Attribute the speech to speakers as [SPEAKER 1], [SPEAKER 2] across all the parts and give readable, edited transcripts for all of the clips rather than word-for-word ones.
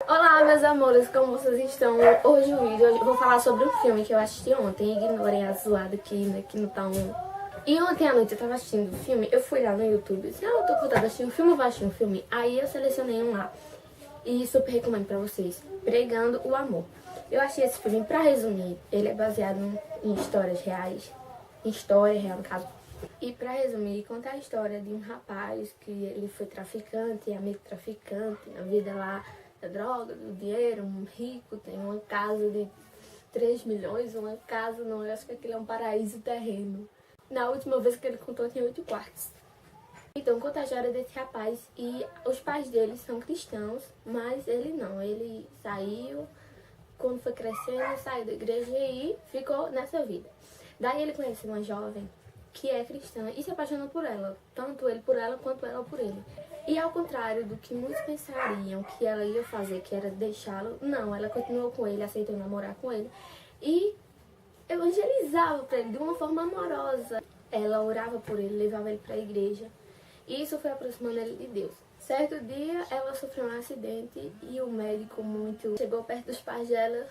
[SPEAKER 1] Olá, meus amores, como vocês estão? Hoje eu vou falar sobre um filme que eu assisti ontem. Ignorem a zoada aqui, né, que não tá um... E ontem à noite eu tava assistindo o filme, eu fui lá no YouTube e disse, eu tô com vontade de assistir um filme, eu vou assistir um filme. Aí eu selecionei um lá e super recomendo pra vocês, Pregando o Amor. Eu achei esse filme, pra resumir, ele é baseado em histórias reais, em história real no caso. E pra resumir, conta a história de um rapaz que ele foi traficante, amigo traficante, a vida lá da droga, do dinheiro, um rico, tem uma casa de 3 milhões, uma casa, não, eu acho que aquilo é um paraíso terreno. Na última vez que ele contou tinha 8 quartos. Então conta a história desse rapaz e os pais dele são cristãos, mas ele não, ele saiu, quando foi crescendo, saiu da igreja e ficou nessa vida. Daí ele conhece uma jovem que é cristã e se apaixonou por ela, tanto ele por ela quanto ela por ele. E ao contrário do que muitos pensariam que ela ia fazer, que era deixá-lo, não, ela continuou com ele, aceitou namorar com ele e evangelizava para ele de uma forma amorosa. Ela orava por ele, levava ele para a igreja e isso foi aproximando ele de Deus. Certo dia ela sofreu um acidente e o médico chegou perto dos pais dela.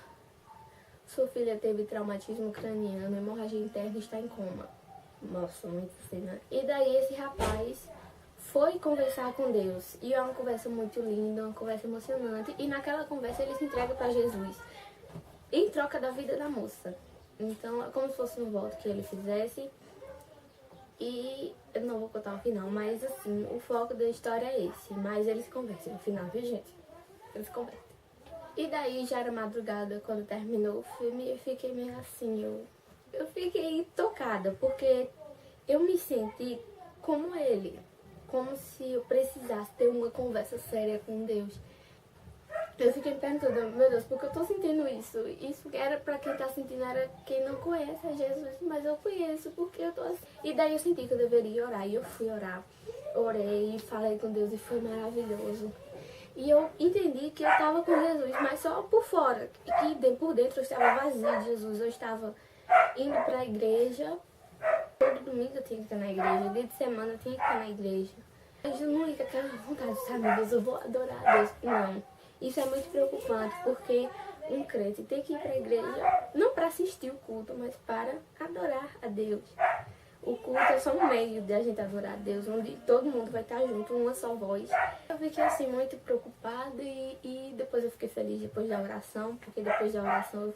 [SPEAKER 1] Sua filha teve traumatismo craniano, hemorragia interna e está em coma. Nossa, muito cena. E daí esse rapaz foi conversar com Deus. E é uma conversa muito linda, uma conversa emocionante. E naquela conversa ele se entrega para Jesus em troca da vida da moça. Então é como se fosse um voto que ele fizesse. E eu não vou contar o final, mas assim, o foco da história é esse. Mas eles conversam no final, viu, gente? Eles conversam. E daí já era madrugada quando terminou o filme e eu fiquei meio assim, eu fiquei tocada, porque eu me senti como ele, como se eu precisasse ter uma conversa séria com Deus. Eu fiquei me perguntando, meu Deus, por que eu tô sentindo isso? Isso era pra quem tá sentindo, era quem não conhece a Jesus, mas eu conheço porque eu tô assim. E daí eu senti que eu deveria orar, e eu fui orar. Orei, falei com Deus e foi maravilhoso. E eu entendi que eu estava com Jesus, mas só por fora. E que por dentro eu estava vazia de Jesus. Eu estava indo para a igreja. Todo domingo eu tinha que estar na igreja. Dia de semana eu tinha que estar na igreja. Mas eu não ia com aquela vontade, sabe, meu Deus, eu vou adorar a Deus. Não. Isso é muito preocupante, porque um crente tem que ir para a igreja, não para assistir o culto, mas para adorar a Deus. O culto é só um meio de a gente adorar a Deus, onde todo mundo vai estar junto, uma só voz. Eu fiquei assim muito preocupada e depois eu fiquei feliz depois da oração, porque depois da oração eu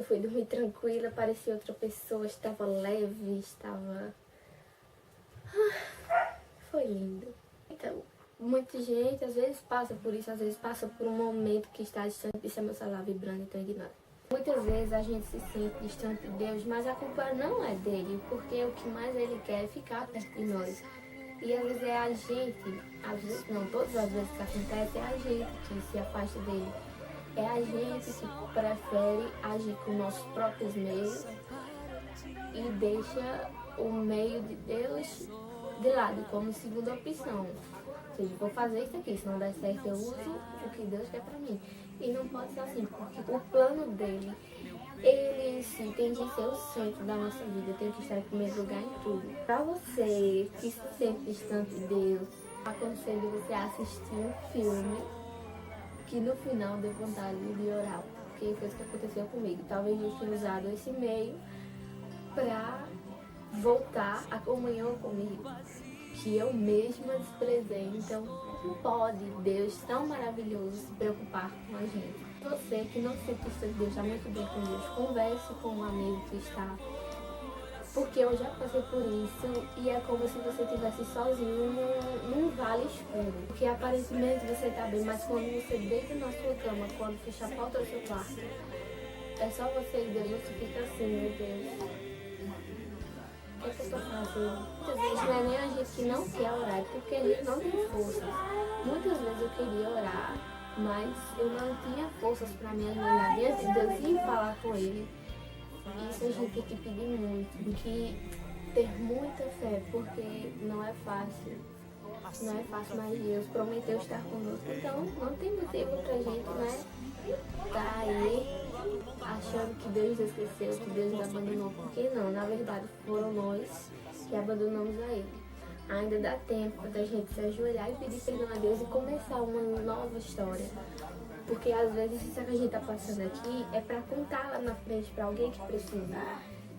[SPEAKER 1] fui dormir tranquila, parecia outra pessoa, estava leve, estava... Foi lindo. Então, muita gente às vezes passa por isso, às vezes passa por um momento que está distante, deixa meu celular vibrando, então ignora. Muitas vezes a gente se sente distante de Deus, mas a culpa não é dele, porque o que mais ele quer é ficar perto de nós. E às vezes é a gente, às vezes não, todas as vezes que acontece, é a gente que se afasta dele. É a gente que prefere agir com nossos próprios meios e deixa o meio de Deus de lado, como segunda opção. Ou seja, vou fazer isso aqui, se não der certo eu uso o que Deus quer pra mim. E não pode ser assim, porque o plano dele, ele sim tem que ser o centro da nossa vida, tem que estar em primeiro lugar em tudo. Pra você que se sente distante de Deus, aconselho você a assistir um filme que no final dê vontade de orar, porque foi isso que aconteceu comigo. Talvez eu tenha usado esse meio pra voltar à comunhão comigo, que eu mesma desprezei. Então, não pode Deus tão maravilhoso se preocupar com a gente. Você que não sente que Deus está muito bem com Deus, converse com um amigo que está. Porque eu já passei por isso e é como se você estivesse sozinho num vale escuro. Porque aparentemente você está bem, mas quando você deita na sua cama, quando fecha a porta do seu quarto, é só você e Deus, você fica assim, meu Deus. O que eu tô fazendo? Muitas vezes não é nem a gente que não quer orar, é porque a gente não tem forças. Muitas vezes eu queria orar, mas eu não tinha forças para me ajoelhar diante de Deus e falar com Ele. Isso a gente tem que pedir muito, tem que ter muita fé, porque não é fácil. Não é fácil, mas Deus prometeu estar conosco. Então não tem motivo pra gente, né, tá aí achando que Deus nos esqueceu, que Deus nos abandonou, porque não, na verdade foram nós que abandonamos a Ele. Ainda dá tempo da gente se ajoelhar e pedir perdão a Deus e começar uma nova história. Porque às vezes isso que a gente tá passando aqui é pra contar lá na frente pra alguém que precisa.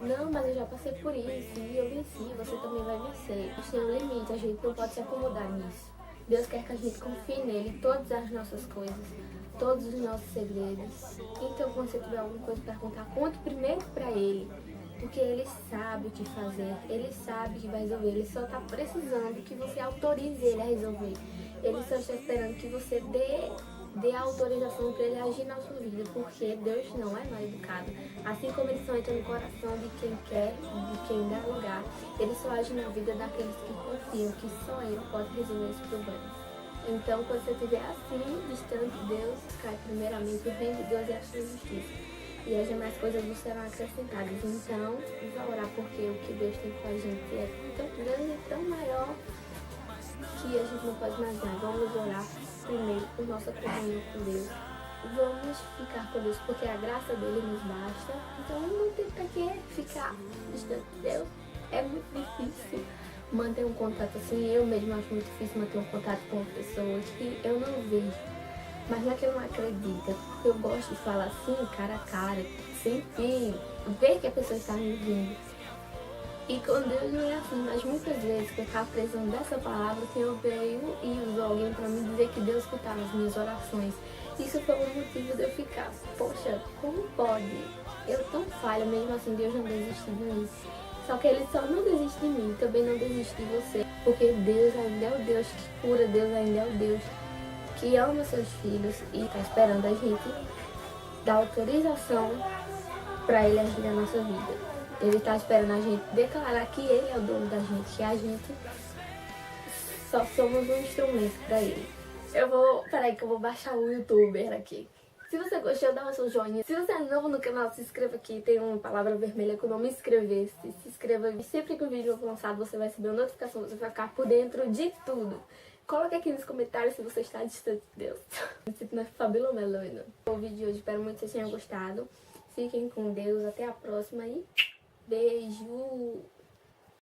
[SPEAKER 1] Não, mas eu já passei por isso e eu venci, você também vai vencer. Isso tem um limite, a gente não pode se acomodar nisso. Deus quer que a gente confie nele em todas as nossas coisas, todos os nossos segredos. Então, quando você tiver alguma coisa para contar, conte primeiro para ele. Porque ele sabe o que fazer, ele sabe que vai resolver, ele só está precisando que você autorize ele a resolver. Ele só está esperando que você dê a autorização para ele agir na sua vida, porque Deus não é mal educado. Assim como ele só entra no coração de quem quer, de quem dá lugar, ele só age na vida daqueles que confiam que só ele pode resolver esse problema. Então, quando você estiver assim, distante de Deus, cai primeiramente o reino de Deus e a sua justiça. E as demais coisas não serão acrescentadas. Então, vamos orar, porque o que Deus tem com a gente é tão grande e tão maior que a gente não pode imaginar. Vamos orar primeiro por nossa comunhão com Deus. Vamos ficar com Deus, porque a graça dele nos basta. Então, não tem pra que ficar distante de Deus. É muito difícil manter um contato assim. Eu mesmo acho muito difícil manter um contato com uma pessoa que eu não vejo. Mas não é que eu não acredito, porque eu gosto de falar assim, cara a cara, sentir, ver que a pessoa está me ouvindo. E com Deus não é assim, mas muitas vezes que eu estava precisando dessa palavra, o Senhor veio e usou alguém para me dizer que Deus escutava as minhas orações. Isso foi um motivo de eu ficar, poxa, como pode? Eu tão falha, mesmo assim Deus não desiste de mim. Só que Ele só não desiste de mim, também não desiste de você. Porque Deus ainda é o Deus que cura, Deus ainda é o Deus que ama seus filhos e está esperando a gente dar autorização para Ele agir na nossa vida. Ele está esperando a gente declarar que Ele é o dono da gente, que a gente só somos um instrumento para Ele. Peraí que eu vou baixar o YouTuber aqui. Se você gostou, dá o seu joinha. Se você é novo no canal, se inscreva aqui. Tem uma palavra vermelha com o nome inscrever-se. Se inscreva. Sempre que o vídeo for lançado, você vai receber uma notificação. Você vai ficar por dentro de tudo. Coloque aqui nos comentários se você está distante de Deus. Me sinto na Fabíola Melona. O vídeo de hoje, espero muito que vocês tenham gostado. Fiquem com Deus. Até a próxima e beijo!